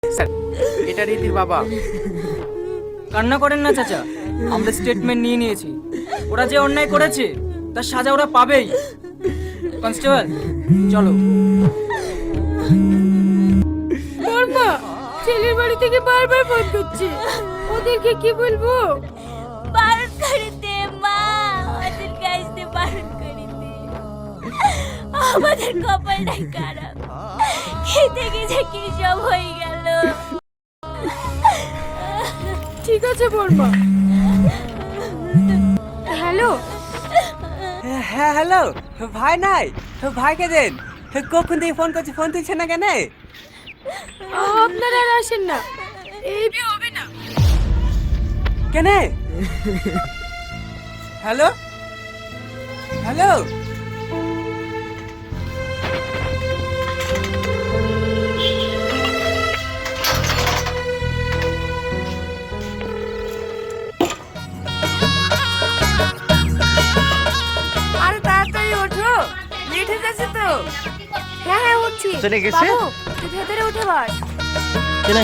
Sir, এটা রীতির বাবা। কান্না করেন না চাচা, আমরা স্টেটমেন্ট নিয়ে নিয়েছি। ওরা যে অন্যায় করেছে তার সাজা ওরা পাবেই। কনস্টেবল চলো। বর্মা, ছেলের বাড়ি থেকে বারবার ফোন করছে, ওদেরকে কি বলবো? বারণ করে দে মা, ওদের কাছে বারণ করে দে। আমাদের কপালটাই খারাপ, খেতে গেছে কি সব হয়ে গেল। ঠিক আছে বর্মা। হ্যালো, হ্যাঁ হ্যালো, ভাই নাই, ভাইকে দেন। কখন থেকে ফোন করছি, ফোন তুলছে না কেন? আপনারা আর আসেন না, এই বিয়ে হবে না। কেন? হ্যালো হ্যালো, আরে তাড়াতাড়ি ওঠো, লেট হয়ে যাচ্ছে তো। হ্যাঁ হ্যাঁ উঠছি। চলে গেছে? বাবু, তুই ভেতরে উঠে বস। চলে